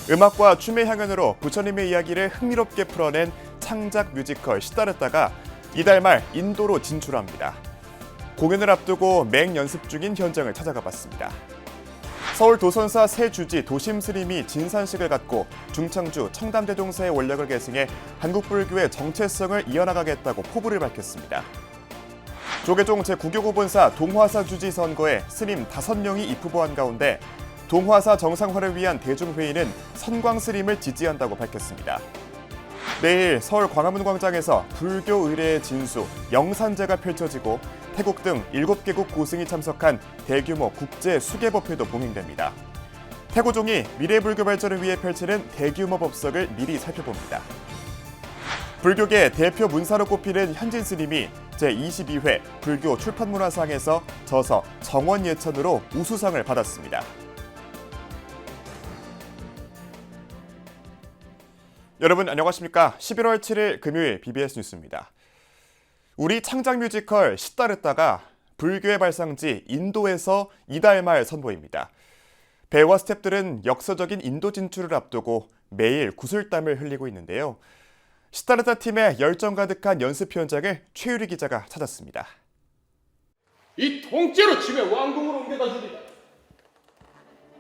음악과 춤의 향연으로 부처님의 이야기를 흥미롭게 풀어낸 창작 뮤지컬 시다르타가 이달 말 인도로 진출합니다. 공연을 앞두고 맹연습 중인 현장을 찾아가 봤습니다. 서울 도선사 새 주지 도심 스님이 진산식을 갖고 중창주 청담대동사의 원력을 계승해 한국 불교의 정체성을 이어나가겠다고 포부를 밝혔습니다. 조계종 제9교구본사 동화사 주지 선거에 스님 5명이 입후보한 가운데 동화사 정상화를 위한 대중회의는 선광 스님을 지지한다고 밝혔습니다. 내일 서울 광화문 광장에서 불교 의례의 진수, 영산제가 펼쳐지고 태국 등 7개국 고승이 참석한 대규모 국제 수계법회도 봉행됩니다. 태고종이 미래불교 발전을 위해 펼치는 대규모 법석을 미리 살펴봅니다. 불교계 대표 문사로 꼽히는 현진 스님이 제22회 불교 출판문화상에서 저서 정원예천으로 우수상을 받았습니다. 여러분 안녕하십니까? 11월 7일 금요일 BBS 뉴스입니다. 우리 창작 뮤지컬 시다르타가 불교의 발상지 인도에서 이달 말 선보입니다. 배우와 스태프들은 역사적인 인도 진출을 앞두고 매일 구슬땀을 흘리고 있는데요. 시다르타 팀의 열정 가득한 연습 현장을 최유리 기자가 찾았습니다. 이 통째로 짐의 왕궁으로 옮겨다 주리라.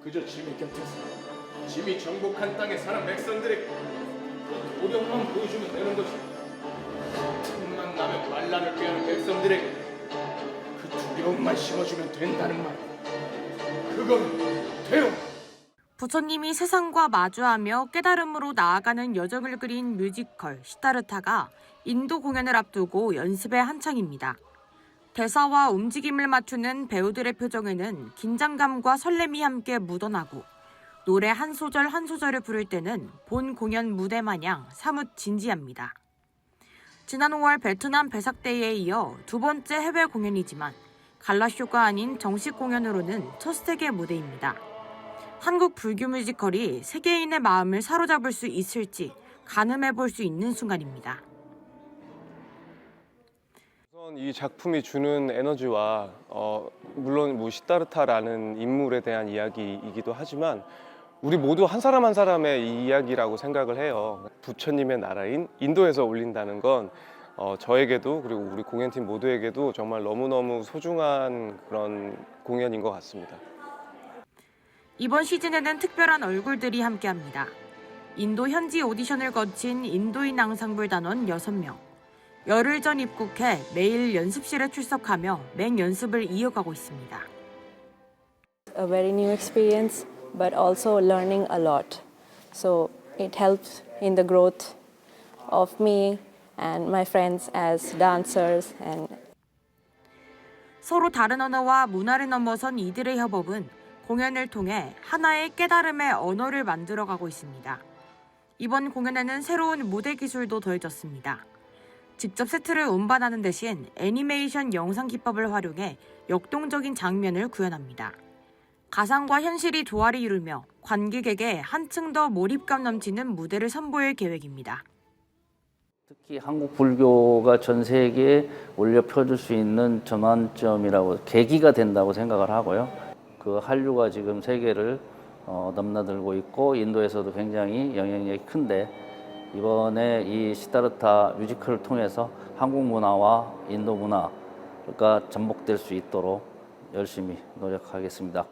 그저 짐의 곁에서 짐이 정복한 땅에 사는 백성들에게 도령만 보여주면 되는 것이다. 틈만 나면 반란을 꾀하는 백성들에게 그 두려움만 심어주면 된다는 말이야. 그건 돼요. 부처님이 세상과 마주하며 깨달음으로 나아가는 여정을 그린 뮤지컬 시다르타가 인도 공연을 앞두고 연습에 한창입니다. 대사와 움직임을 맞추는 배우들의 표정에는 긴장감과 설렘이 함께 묻어나고 노래 한 소절 한 소절을 부를 때는 본 공연 무대 마냥 사뭇 진지합니다. 지난 5월 베트남 베삭데이에 이어 두 번째 해외 공연이지만 갈라쇼가 아닌 정식 공연으로는 첫 세계 무대입니다. 한국 불교 뮤지컬이 세계인의 마음을 사로잡을 수 있을지 가늠해 볼 수 있는 순간입니다. 우선 이 작품이 주는 에너지와 물론 시다르타라는 인물에 대한 이야기이기도 하지만 우리 모두 한 사람 한 사람의 이야기라고 생각을 해요. 부처님의 나라인 인도에서 올린다는 건 저에게도 그리고 우리 공연팀 모두에게도 정말 너무너무 소중한 그런 공연인 것 같습니다. 이번 시즌에는 특별한 얼굴들이 함께합니다. 인도 현지 오디션을 거친 인도인 앙상블 단원 6명. 열흘 전 입국해 매일 연습실에 출석하며 맹연습을 이어가고 있습니다. A very new experience, but also learning a lot. So it helps in the growth of me and my friends as dancers. 서로 다른 언어와 문화를 넘어선 이들의 협업은 공연을 통해 하나의 깨달음의 언어를 만들어가고 있습니다. 이번 공연에는 새로운 무대 기술도 더해졌습니다. 직접 세트를 운반하는 대신 애니메이션 영상 기법을 활용해 역동적인 장면을 구현합니다. 가상과 현실이 조화를 이루며 관객에게 한층 더 몰입감 넘치는 무대를 선보일 계획입니다. 특히 한국 불교가 전 세계에 올려 펴줄 수 있는 전환점이라고 계기가 된다고 생각을 하고요. 그 한류가 지금 세계를 넘나들고 있고 인도에서도 굉장히 영향력이 큰데 이번에 이 시다르타 뮤지컬을 통해서 한국 문화와 인도 문화가 접목될 수 있도록 열심히 노력하겠습니다.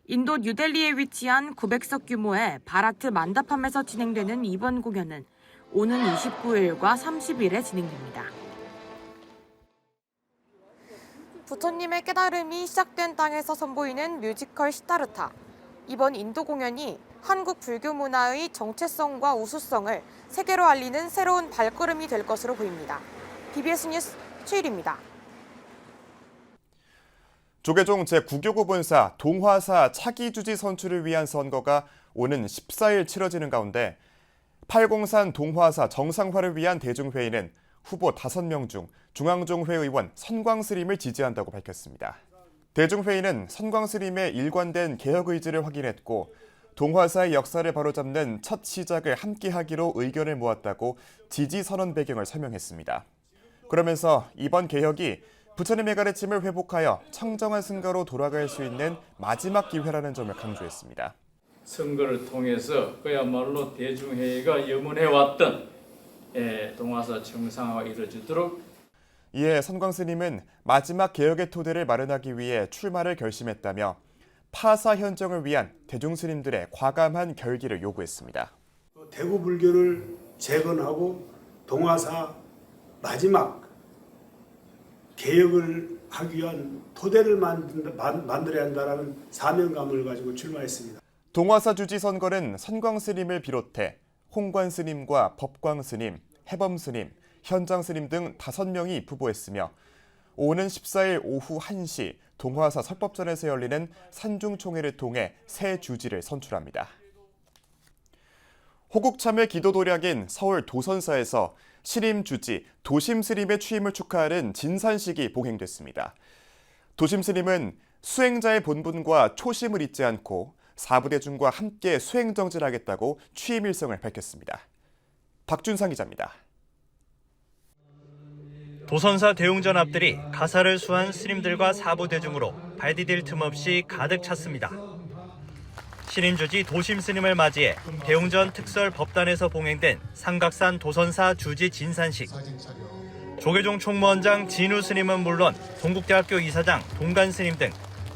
인도 뉴델리에 위치한 900석 규모의 바라트 만다팜에서 진행되는 이번 공연은 오는 29일과 30일에 진행됩니다. 부처님의 깨달음이 시작된 땅에서 선보이는 뮤지컬 시다르타. 이번 인도 공연이 한국 불교 문화의 정체성과 우수성을 세계로 알리는 새로운 발걸음이 될 것으로 보입니다. BBS 뉴스 최일입니다. 조계종 제9교구본사 동화사 차기주지 선출을 위한 선거가 오는 14일 치러지는 가운데 팔공산 동화사 정상화를 위한 대중회의는 후보 5명 중 중앙종회 의원 선광스님을 지지한다고 밝혔습니다. 대중회의는 선광스님의 일관된 개혁 의지를 확인했고 동화사의 역사를 바로잡는 첫 시작을 함께하기로 의견을 모았다고 지지 선언 배경을 설명했습니다. 그러면서 이번 개혁이 부처님의 가르침을 회복하여 청정한 승가로 돌아갈 수 있는 마지막 기회라는 점을 강조했습니다. 선거를 통해서 그야말로 대중회의가 염원해왔던 동아사 정상화가 이루어지도록. 이에 선광 스님은 마지막 개혁의 토대를 마련하기 위해 출마를 결심했다며 파사 현정을 위한 대중 스님들의 과감한 결기를 요구했습니다. 대구 불교를 재건하고 동아사 마지막 개혁을 하기 위한 토대를 만들어야 한다는 사명감을 가지고 출마했습니다. 동아사 주지 선거는 선광 스님을 비롯해 홍관 스님과 법광 스님, 해범 스님, 현장 스님 등 5명이 부보했으며 오는 14일 오후 1시 동화사 설법전에서 열리는 산중총회를 통해 새 주지를 선출합니다. 호국참여 기도도량인 서울 도선사에서 신임 주지 도심 스님의 취임을 축하하는 진산식이 봉행됐습니다. 도심 스님은 수행자의 본분과 초심을 잊지 않고 사부대중과 함께 수행정진하겠다고 취임 일성을 밝혔습니다. 박준상 기자입니다. 도선사 대웅전 앞들이 가사를 수한 스님들과 사부대중으로 발 디딜 틈 없이 가득 찼습니다. 신임주지 도심 스님을 맞이해 대웅전 특설 법단에서 봉행된 삼각산 도선사 주지 진산식. 조계종 총무원장 진우 스님은 물론 동국대학교 이사장 동간 스님 등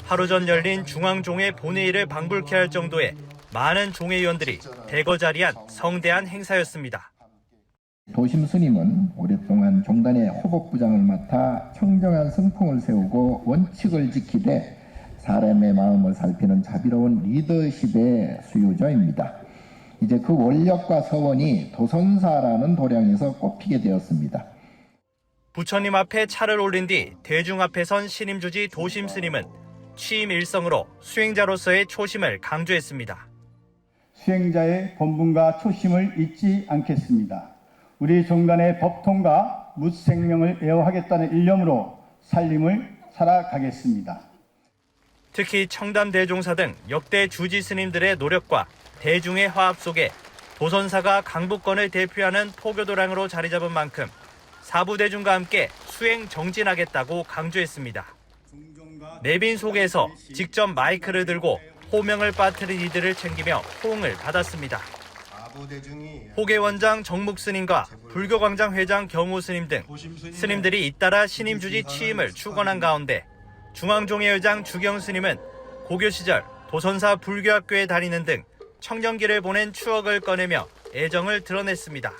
하루 전 열린 중앙종회 본회의를 방불케 할 정도의 많은 종회위원들이 대거 자리한 성대한 행사였습니다. 도심 스님은 오랫동안 종단의 호법부장을 맡아 청정한 성풍을 세우고 원칙을 지키되 사람의 마음을 살피는 자비로운 리더십의 수요자입니다. 이제 그 원력과 서원이 도선사라는 도량에서 꼽히게 되었습니다. 부처님 앞에 차를 올린 뒤 대중 앞에 선 신임주지 도심 스님은 취임 일성으로 수행자로서의 초심을 강조했습니다. 수행자의 본분과 초심을 잊지 않겠습니다. 우리 종단의 법통과 묻생명을 에워하겠다는 일념으로 살림을 살아가겠습니다. 특히 청담 대종사 등 역대 주지 스님들의 노력과 대중의 화합 속에 도선사가 강북권을 대표하는 포교도량으로 자리 잡은 만큼 사부대중과 함께 수행 정진하겠다고 강조했습니다. 내빈 속에서 직접 마이크를 들고 호명을 빠뜨린 이들을 챙기며 호응을 받았습니다. 호계원장 정묵 스님과 불교광장 회장 경호 스님 등 스님들이 잇따라 신임주지 취임을 축원한 가운데 중앙종회의장 주경 스님은 고교 시절 도선사 불교학교에 다니는 등 청년기를 보낸 추억을 꺼내며 애정을 드러냈습니다.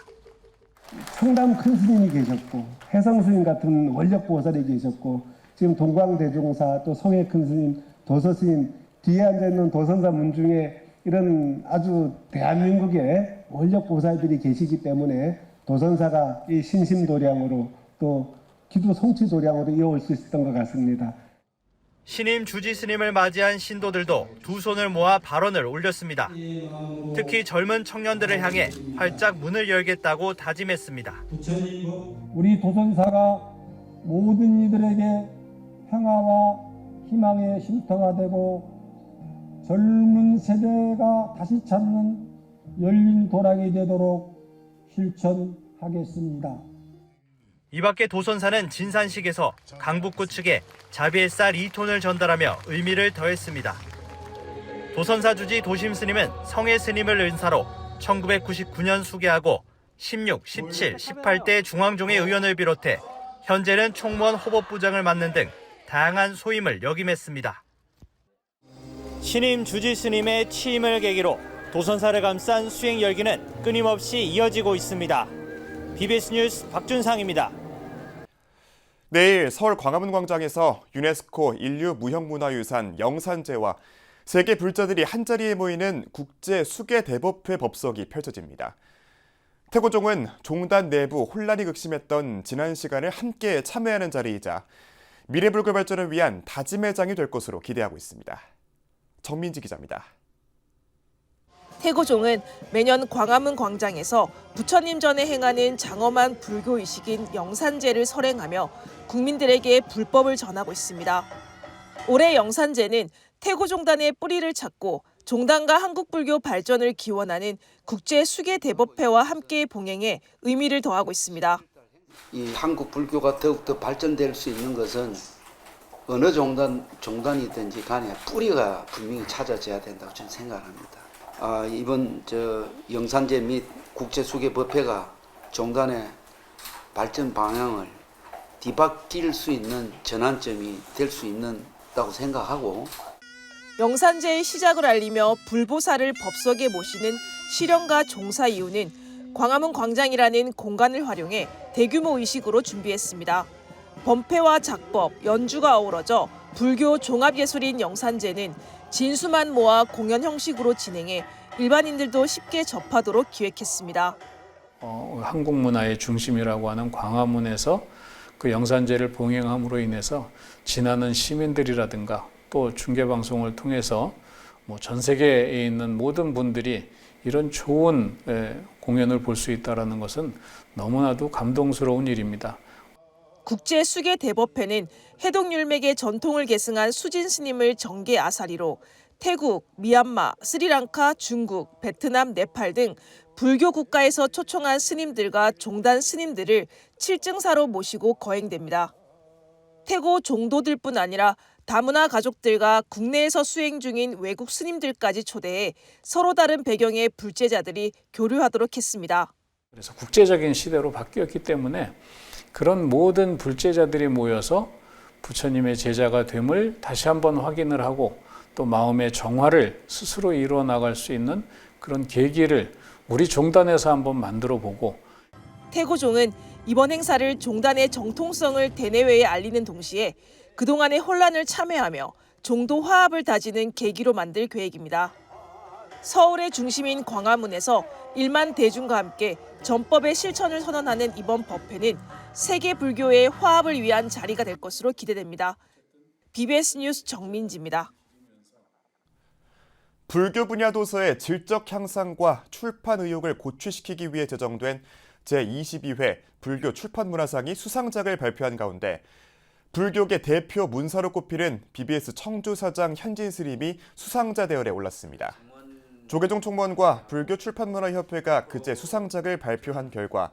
청담 큰 스님이 계셨고 해성 스님 같은 원력 보살이 계셨고 지금 동광대종사 또 성회 큰 스님, 도서 스님 뒤에 앉아있는 도선사 문중에 이런 아주 대한민국의 원력 보살들이 계시기 때문에 도선사가 이 신심도량으로 또 기도 성취도량으로 이어올 수 있었던 것 같습니다. 신임 주지 스님을 맞이한 신도들도 두 손을 모아 발언을 올렸습니다. 특히 젊은 청년들을 향해 활짝 문을 열겠다고 다짐했습니다. 우리 도선사가 모든 이들에게 평화와 희망의 쉼터가 되고 젊은 세대가 다시 찾는 열린 도량이 되도록 실천하겠습니다. 이 밖에 도선사는 진산식에서 강북구 측에 자비의 쌀 2톤을 전달하며 의미를 더했습니다. 도선사 주지 도심 스님은 성혜 스님을 은사로 1999년 수계하고 16, 17, 18대 중앙종회 의원을 비롯해 현재는 총무원 호법부장을 맡는 등 다양한 소임을 역임했습니다. 신임 주지 스님의 취임을 계기로 도선사를 감싼 수행 열기는 끊임없이 이어지고 있습니다. BBS 뉴스 박준상입니다. 내일 서울 광화문 광장에서 유네스코 인류무형문화유산 영산제와 세계 불자들이 한자리에 모이는 국제 수계 대법회 법석이 펼쳐집니다. 태고종은 종단 내부 혼란이 극심했던 지난 시간을 함께 참회하는 자리이자 미래불교 발전을 위한 다짐의 장이 될 것으로 기대하고 있습니다. 정민지 기자입니다. 태고종은 매년 광화문 광장에서 부처님 전에 행하는 장엄한 불교의식인 영산제를 설행하며 국민들에게 불법을 전하고 있습니다. 올해 영산제는 태고종단의 뿌리를 찾고 종단과 한국불교 발전을 기원하는 국제 수계 대법회와 함께 봉행해 의미를 더하고 있습니다. 이 한국 불교가 더욱더 발전될 수 있는 것은 어느 종단이든지 간에 뿌리가 분명히 찾아져야 된다고 저는 생각합니다. 이번 영산제 및 국제수계법회가 종단의 발전 방향을 뒤바뀔 수 있는 전환점이 될 수 있다고 생각하고, 영산제의 시작을 알리며 불보살을 법석에 모시는 실현가 종사 이후는 광화문 광장이라는 공간을 활용해 대규모 의식으로 준비했습니다. 범패와 작법, 연주가 어우러져 불교 종합예술인 영산제는 진수만 모아 공연 형식으로 진행해 일반인들도 쉽게 접하도록 기획했습니다. 한국 문화의 중심이라고 하는 광화문에서 그 영산제를 봉행함으로 인해서 지나는 시민들이라든가 또 중계방송을 통해서 전 세계에 있는 모든 분들이 이런 좋은 공연을 볼 수 있다는 것은 너무나도 감동스러운 일입니다. 국제수계대법회는 해독율맥의 전통을 계승한 수진 스님을 정계 아사리로 태국, 미얀마, 스리랑카, 중국, 베트남, 네팔 등 불교 국가에서 초청한 스님들과 종단 스님들을 칠증사로 모시고 거행됩니다. 태고 종도들뿐 아니라 다문화 가족들과 국내에서 수행 중인 외국 스님들까지 초대해 서로 다른 배경의 불제자들이 교류하도록 했습니다. 그래서 국제적인 시대로 바뀌었기 때문에 그런 모든 불제자들이 모여서 부처님의 제자가 됨을 다시 한번 확인을 하고 또 마음의 정화를 스스로 이루어 나갈 수 있는 그런 계기를 우리 종단에서 한번 만들어 보고, 태고종은 이번 행사를 종단의 정통성을 대내외에 알리는 동시에 그동안의 혼란을 참회하며 종도 화합을 다지는 계기로 만들 계획입니다. 서울의 중심인 광화문에서 1만 대중과 함께 전법의 실천을 선언하는 이번 법회는 세계 불교의 화합을 위한 자리가 될 것으로 기대됩니다. BBS 뉴스 정민지입니다. 불교 분야 도서의 질적 향상과 출판 의욕을 고취시키기 위해 제정된 제22회 불교 출판문화상이 수상작을 발표한 가운데 불교계 대표 문사로 꼽히는 BBS 청주 사장 현진 스님이 수상자 대열에 올랐습니다. 조계종 총무원과 불교 출판문화협회가 그제 수상작을 발표한 결과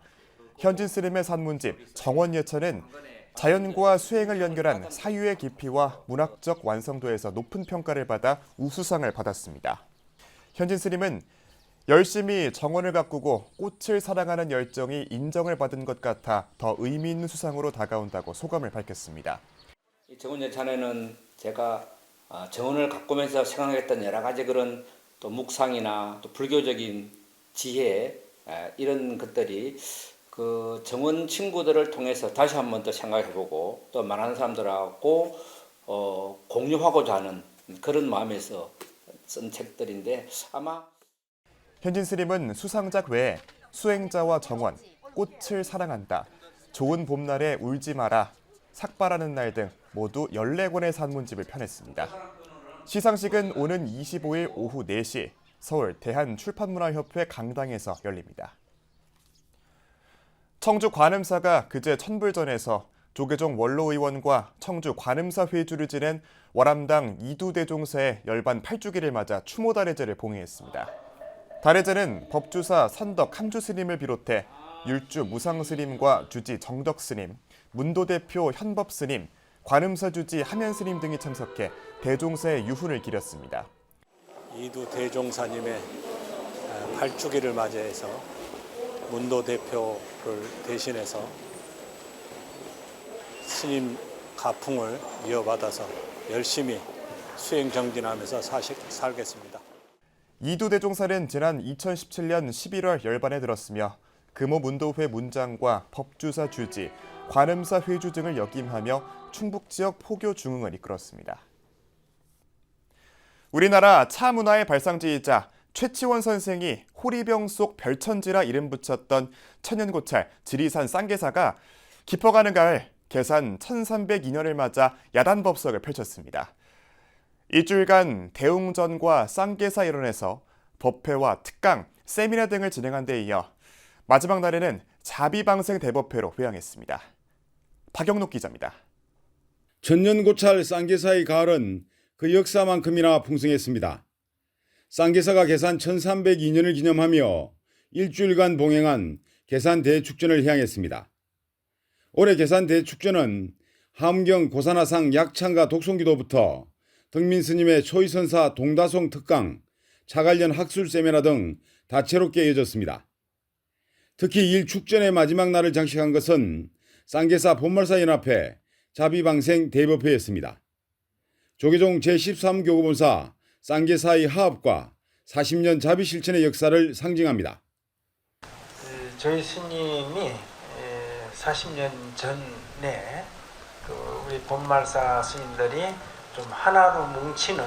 현진 스님의 산문집 정원예차는 자연과 수행을 연결한 사유의 깊이와 문학적 완성도에서 높은 평가를 받아 우수상을 받았습니다. 현진 스님은 열심히 정원을 가꾸고 꽃을 사랑하는 열정이 인정을 받은 것 같아 더 의미 있는 수상으로 다가온다고 소감을 밝혔습니다. 이 정원예찬에는 제가 정원을 가꾸면서 생각했던 여러 가지 그런 또 묵상이나 또 불교적인 지혜 이런 것들이 그 정원 친구들을 통해서 다시 한번 더 생각해보고 또 많은 사람들하고 공유하고자 하는 그런 마음에서 쓴 책들인데 아마 현진 스님은 수상작 외에 수행자와 정원, 꽃을 사랑한다, 좋은 봄날에 울지 마라, 삭발하는 날 등 모두 14권의 산문집을 펴냈습니다. 시상식은 오는 25일 오후 4시 서울 대한출판문화협회 강당에서 열립니다. 청주 관음사가 그제 천불전에서 조계종 원로의원과 청주 관음사 회주를 지낸 월암당 이두대종사의 열반 8주기를 맞아 추모달해제를 봉행했습니다. 달해제는 법주사 선덕 함주스님을 비롯해 율주 무상스님과 주지 정덕스님, 문도대표 현법스님, 관음사 주지 함현스님 등이 참석해 대종사의 유훈을 기렸습니다. 이두대종사님의 8주기를 맞이해서 문도 대표를 대신해서 스님 가풍을 이어받아서 열심히 수행 정진하면서 살겠습니다. 이두대종사는 지난 2017년 11월 열반에 들었으며 금호문도회 문장과 법주사 주지, 관음사 회주 등을 역임하며 충북 지역 포교 중흥을 이끌었습니다. 우리나라 차 문화의 발상지이자 최치원 선생이 호리병 속 별천지라 이름 붙였던 천연고찰 지리산 쌍계사가 깊어가는 가을 개산 1302년을 맞아 야단법석을 펼쳤습니다. 일주일간 대웅전과 쌍계사 일원에서 법회와 특강, 세미나 등을 진행한 데 이어 마지막 날에는 자비방생 대법회로 회항했습니다. 박영록 기자입니다. 천년고찰 쌍계사의 가을은 그 역사만큼이나 풍성했습니다. 쌍계사가 개산 1302년을 기념하며 일주일간 봉행한 개산 대축전을 향했습니다. 올해 개산 대축전은 함경 고산화상 약창가 독송기도부터 덕민스님의 초이선사 동다송 특강, 차관련 학술 세미나 등 다채롭게 이어졌습니다. 특히 일 축전의 마지막 날을 장식한 것은 쌍계사 본말사연합회 자비방생 대법회였습니다. 조계종 제13교구본사 쌍계사의 하업과 40년 자비 실천의 역사를 상징합니다. 저희 스님이 40년 전에 우리 본말사 스님들이 좀 하나로 뭉치는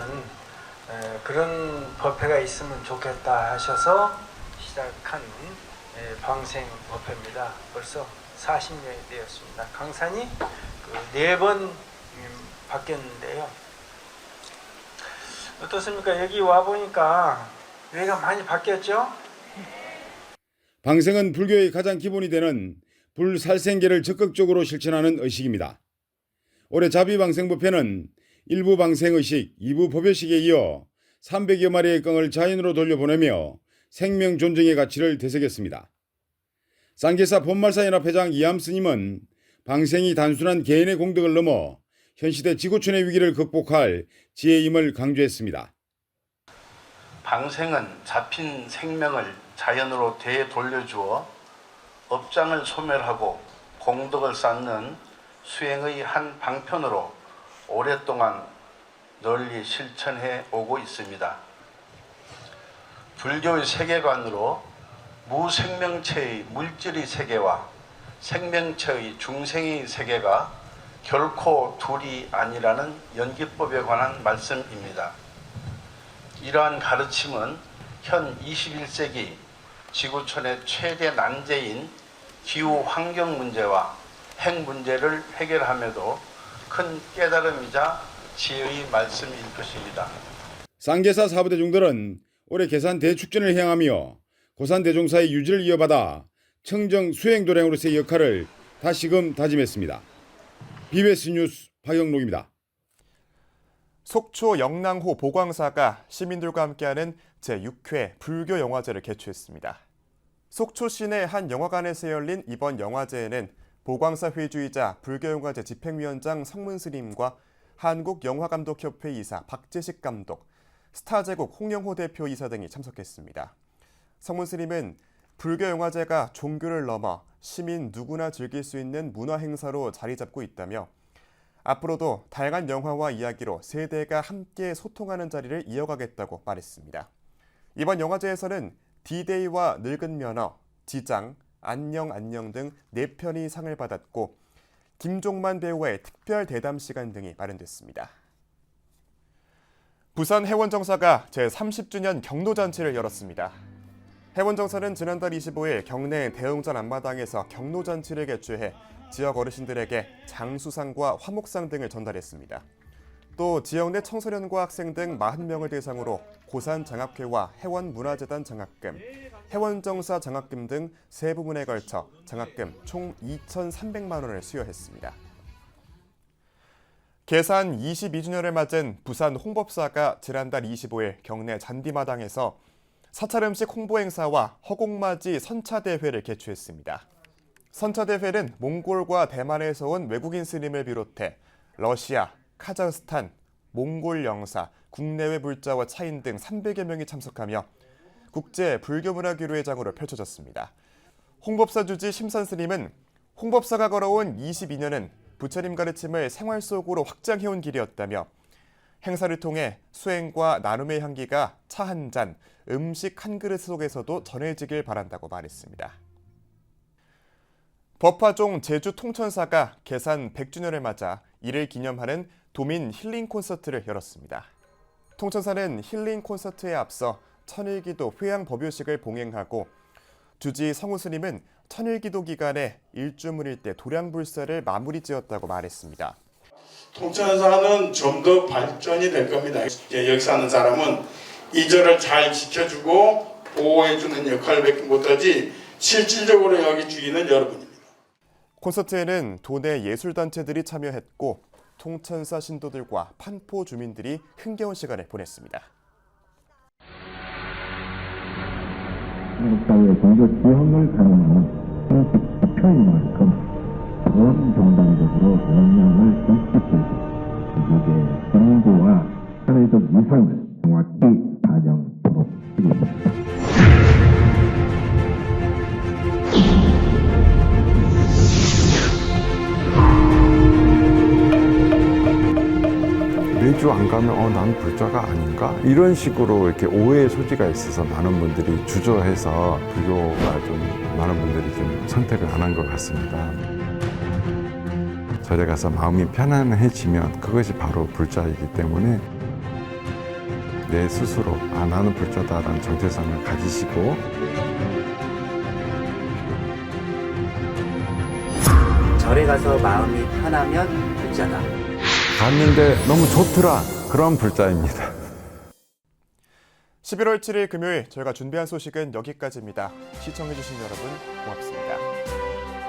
그런 법회가 있으면 좋겠다 하셔서 시작한 방생 법회입니다. 벌써 40년이 되었습니다. 강산이 4번 바뀌었는데요. 어떻습니까? 여기 와 보니까 여기가 많이 바뀌었죠? 방생은 불교의 가장 기본이 되는 불살생계를 적극적으로 실천하는 의식입니다. 올해 자비방생법회는 1부 방생의식, 2부 법요식에 이어 300여 마리의 껑을 자연으로 돌려보내며 생명 존중의 가치를 되새겼습니다. 쌍계사 본말사연합회장 이암 스님은 방생이 단순한 개인의 공덕을 넘어 현시대 지구촌의 위기를 극복할 지혜임을 강조했습니다. 방생은 잡힌 생명을 자연으로 되돌려주어 업장을 소멸하고 공덕을 쌓는 수행의 한 방편으로 오랫동안 널리 실천해 오고 있습니다. 불교의 세계관으로 무생명체의 물질의 세계와 생명체의 중생의 세계가 결코 둘이 아니라는 연기법에 관한 말씀입니다. 이러한 가르침은 현 21세기 지구촌의 최대 난제인 기후 환경 문제와 핵 문제를 해결함에도 큰 깨달음이자 지혜의 말씀일 것입니다. 쌍계사 사부대중들은 올해 계산 대축전을 향하며 고산 대종사의 유지를 이어받아 청정 수행도량으로서의 역할을 다시금 다짐했습니다. BBS 뉴스 박영록입니다. 속초 영랑호 보광사가 시민들과 함께하는 제6회 불교영화제를 개최했습니다. 속초 시내 한 영화관에서 열린 이번 영화제에는 보광사 회주이자 불교영화제 집행위원장 성문스님과 한국영화감독협회 이사 박재식 감독, 스타제국 홍영호 대표 이사 등이 참석했습니다. 성문스님은 불교영화제가 종교를 넘어 시민 누구나 즐길 수 있는 문화행사로 자리 잡고 있다며 앞으로도 다양한 영화와 이야기로 세대가 함께 소통하는 자리를 이어가겠다고 말했습니다. 이번 영화제에서는 디데이와 늙은 면허, 지장, 안녕 안녕 등 4편이 상을 받았고 김종만 배우의 특별 대담 시간 등이 마련됐습니다. 부산 해원정사가 제30주년 경로잔치를 열었습니다. 해원정사는 지난달 25일 경내 대흥전 앞마당에서 경로잔치를 개최해 지역 어르신들에게 장수상과 화목상 등을 전달했습니다. 또 지역 내 청소년과 학생 등 40명을 대상으로 고산장학회와 해원문화재단 장학금, 해원정사 장학금 등 3부문에 걸쳐 장학금 총 2,300만 원을 수여했습니다. 개산 22주년을 맞은 부산 홍법사가 지난달 25일 경내 잔디마당에서 사찰음식 홍보 행사와 허공맞이 선차대회를 개최했습니다. 선차대회는 몽골과 대만에서 온 외국인 스님을 비롯해 러시아, 카자흐스탄, 몽골 영사, 국내외 불자와 차인 등 300여 명이 참석하며 국제 불교문화교류회장으로 펼쳐졌습니다. 홍법사 주지 심산 스님은 홍법사가 걸어온 22년은 부처님 가르침을 생활 속으로 확장해온 길이었다며 행사를 통해 수행과 나눔의 향기가 차 한 잔, 음식 한 그릇 속에서도 전해지길 바란다고 말했습니다. 법화종 제주 통천사가 개산 100주년을 맞아 이를 기념하는 도민 힐링 콘서트를 열었습니다. 통천사는 힐링 콘서트에 앞서 천일기도 회향 법요식을 봉행하고 주지 성우 스님은 천일기도 기간에 일주문일 때 도량불사를 마무리 지었다고 말했습니다. 통천사는 좀 더 발전이 될 겁니다. 역사하는 사람은 이절을 잘 지켜주고 보호해주는 역할을 못하지 실질적으로 여기 주인은 여러분입니다. 콘서트에는 도내 예술단체들이 참여했고 통천사 신도들과 판포 주민들이 흥겨운 시간을 보냈습니다. 한국 사회의 종교 지형을 가늠하는 공식 지표인 만큼 전 정당적으로 영향을 미치고 미국의 정부와 사회적 위상을 정확히 반영토록 매주 안 가면 난 불자가 아닌가? 이런 식으로 이렇게 오해의 소지가 있어서 많은 분들이 주저해서 불교가 좀 많은 분들이 좀 선택을 안 한 것 같습니다. 절에 가서 마음이 편안해지면 그것이 바로 불자이기 때문에 내 스스로 나는 불자다라는 정체성을 가지시고 절에 가서 마음이 편하면 불자다. 갔는데 너무 좋더라. 그런 불자입니다. 11월 7일 금요일 저희가 준비한 소식은 여기까지입니다. 시청해주신 여러분 고맙습니다.